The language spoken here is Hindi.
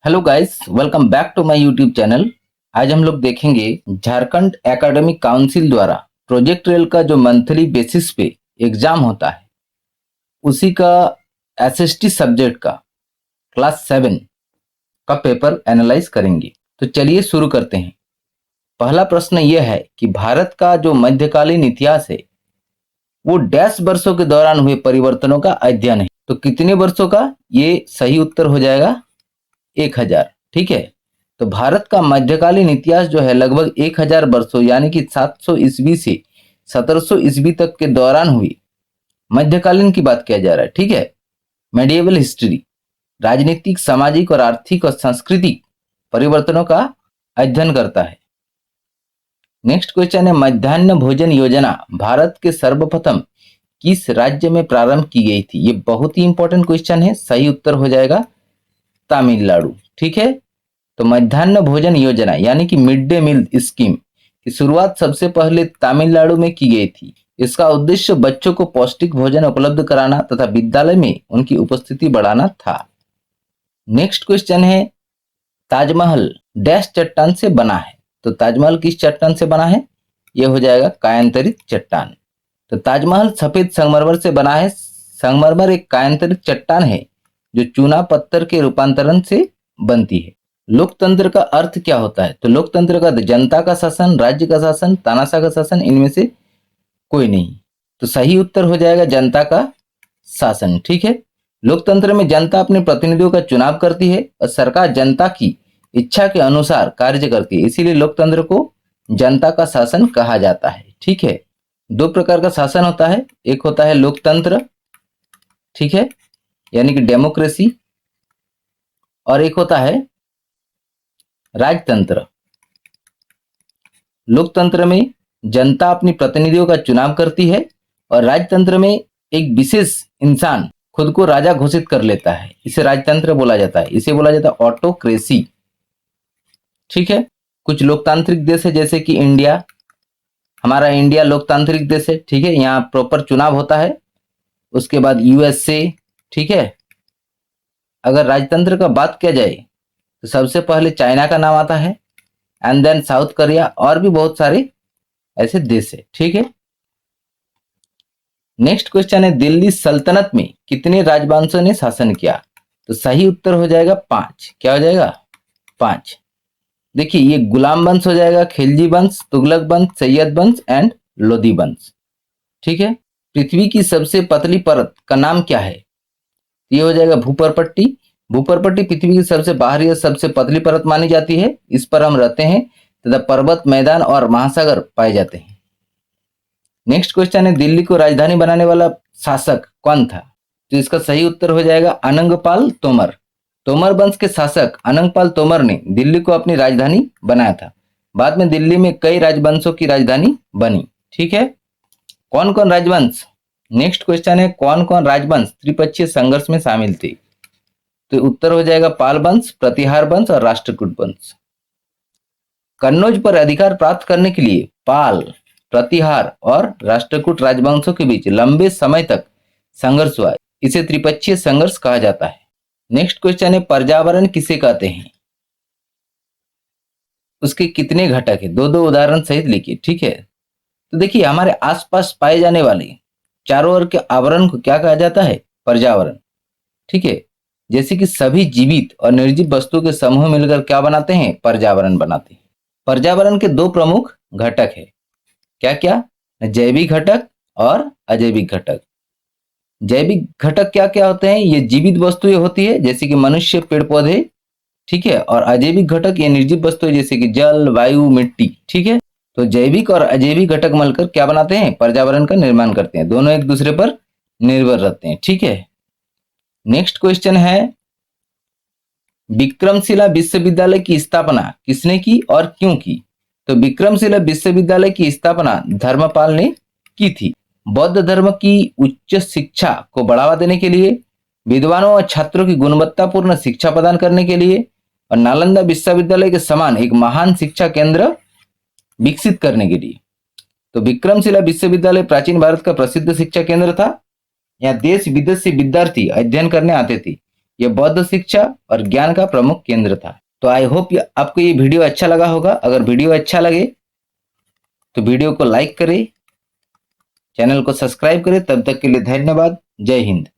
Hello guys, welcome back to my YouTube channel. आज हम लोग देखेंगे झारखंड एकेडमिक काउंसिल द्वारा प्रोजेक्ट रेल का जो मंथली बेसिस पे एग्जाम होता है उसी का एसएसटी सब्जेक्ट का क्लास 7 का पेपर एनालाइज करेंगे। तो चलिए शुरू करते हैं। पहला प्रश्न यह है कि भारत का जो मध्यकालीन इतिहास है वो डैश वर्षों के दौरान हुए परिवर्तनों का अध्ययन है। तो कितने वर्षों का? ये सही उत्तर हो जाएगा 1000। ठीक है। तो भारत का मध्यकालीन इतिहास जो है लगभग 1000 वर्षों यानी कि 700 ईस्वी से 1700 ईस्वी तक के दौरान हुई मध्यकालीन की बात किया जा रहा है। ठीक है। मेडिएवल हिस्ट्री राजनीतिक, सामाजिक और आर्थिक और सांस्कृतिक परिवर्तनों का अध्ययन करता है। नेक्स्ट क्वेश्चन है, मध्याह्न भोजन योजना भारत के सर्वप्रथम किस राज्य में प्रारंभ की गई थी? ये बहुत ही इंपॉर्टेंट क्वेश्चन है। सही उत्तर हो जाएगा तमिलनाडु। ठीक है। तो मध्याह्न भोजन योजना यानी कि मिड डे मील स्कीम की शुरुआत सबसे पहले तमिलनाडु में की गई थी। इसका उद्देश्य बच्चों को पौष्टिक भोजन उपलब्ध कराना तथा विद्यालय में उनकी उपस्थिति बढ़ाना था। नेक्स्ट क्वेश्चन है, ताजमहल डैश चट्टान से बना है? तो ताजमहल किस चट्टान से बना है? यह हो जाएगा कायांतरित चट्टान। तो ताजमहल सफेद संगमरमर से बना है। संगमरमर एक कायांतरित चट्टान है जो चूना पत्थर के रूपांतरण से बनती है। लोकतंत्र का अर्थ क्या होता है? तो लोकतंत्र का जनता का शासन, राज्य का शासन, तानाशाह का शासन, इनमें से कोई नहीं। तो सही उत्तर हो जाएगा जनता का शासन। ठीक है। लोकतंत्र में जनता अपने प्रतिनिधियों का चुनाव करती है और सरकार जनता की इच्छा के अनुसार कार्य करती है, इसीलिए लोकतंत्र को जनता का शासन कहा जाता है। ठीक है। दो प्रकार का शासन होता है, एक होता है लोकतंत्र, ठीक है, यानी कि डेमोक्रेसी, और एक होता है राजतंत्र। लोकतंत्र में जनता अपनी प्रतिनिधियों का चुनाव करती है और राजतंत्र में एक विशेष इंसान खुद को राजा घोषित कर लेता है, इसे राजतंत्र बोला जाता है। इसे बोला जाता है ऑटोक्रेसी। ठीक है। कुछ लोकतांत्रिक देश है जैसे कि इंडिया, हमारा इंडिया लोकतांत्रिक देश है। ठीक है। यहाँ प्रॉपर चुनाव होता है। उसके बाद यूएसए। ठीक है। अगर राजतंत्र का बात किया जाए तो सबसे पहले चाइना का नाम आता है, एंड देन साउथ कोरिया, और भी बहुत सारे ऐसे देश है। ठीक है। नेक्स्ट क्वेश्चन है, दिल्ली सल्तनत में कितने राजवंशों ने शासन किया? तो सही उत्तर हो जाएगा 5। क्या हो जाएगा? 5। देखिए, ये गुलाम वंश हो जाएगा, खिलजी वंश, तुगलक वंश, सैयद वंश एंड लोधी वंश। ठीक है। पृथ्वी की सबसे पतली परत का नाम क्या है? ये हो जाएगा भूपर्पट्टी। भूपर्पट्टी पृथ्वी की सबसे बाहरी और सबसे पतली परत मानी जाती है। इस पर हम रहते हैं तथा पर्वत, मैदान और महासागर पाए जाते हैं। नेक्स्ट क्वेश्चन है, दिल्ली को राजधानी बनाने वाला शासक कौन था? तो इसका सही उत्तर हो जाएगा अनंगपाल तोमर। तोमर वंश के शासक अनंगपाल तोमर ने दिल्ली को अपनी राजधानी बनाया था। बाद में दिल्ली में कई राजवंशों की राजधानी बनी। ठीक है। कौन कौन राजवंश? नेक्स्ट क्वेश्चन है, कौन कौन राजवंश त्रिपक्षीय संघर्ष में शामिल थे? तो उत्तर हो जाएगा पाल वंश, प्रतिहार वंश और राष्ट्रकूट वंश। कन्नौज पर अधिकार प्राप्त करने के लिए पाल, प्रतिहार और राष्ट्रकूट राजवंशों के बीच लंबे समय तक संघर्ष हुआ। इसे त्रिपक्षीय संघर्ष कहा जाता है। नेक्स्ट क्वेश्चन है, पर्यावरण किसे कहते हैं? उसके कितने घटक है? दो दो उदाहरण सहित लिखिए। ठीक है। तो देखिए, हमारे आसपास पाए जाने वाले चारों ओर के आवरण को क्या कहा जाता है? पर्यावरण। ठीक है। जैसे कि सभी जीवित और निर्जीव वस्तुओं के समूह मिलकर क्या बनाते हैं? पर्यावरण बनाते हैं। पर्यावरण के दो प्रमुख घटक है। क्या क्या? जैविक घटक और अजैविक घटक। जैविक घटक क्या क्या होते हैं? ये जीवित वस्तुएं होती है जैसे कि मनुष्य, पेड़ पौधे। ठीक है। और अजैविक घटक ये निर्जीव वस्तुएं जैसे कि जल, वायु, मिट्टी। ठीक है। तो जैविक और अजैविक घटक मिलकर क्या बनाते हैं? पर्यावरण का निर्माण करते हैं। दोनों एक दूसरे पर निर्भर रहते हैं। ठीक है। नेक्स्ट क्वेश्चन है, विक्रमशिला विश्वविद्यालय की स्थापना किसने की और क्यों की? तो विक्रमशिला विश्वविद्यालय की स्थापना धर्मपाल ने की थी। बौद्ध धर्म की उच्च शिक्षा को बढ़ावा देने के लिए, विद्वानों और छात्रों की गुणवत्तापूर्ण शिक्षा प्रदान करने के लिए और नालंदा विश्वविद्यालय के समान एक महान शिक्षा केंद्र विकसित करने के लिए। तो विक्रमशिला विश्वविद्यालय प्राचीन भारत का प्रसिद्ध शिक्षा केंद्र था। यहाँ देश विदेश से विद्यार्थी अध्ययन करने आते थे। यह बौद्ध शिक्षा और ज्ञान का प्रमुख केंद्र था। तो आई होप आपको ये वीडियो अच्छा लगा होगा। अगर वीडियो अच्छा लगे तो वीडियो को लाइक करें, चैनल को सब्सक्राइब करें। तब तक के लिए धन्यवाद। जय हिंद।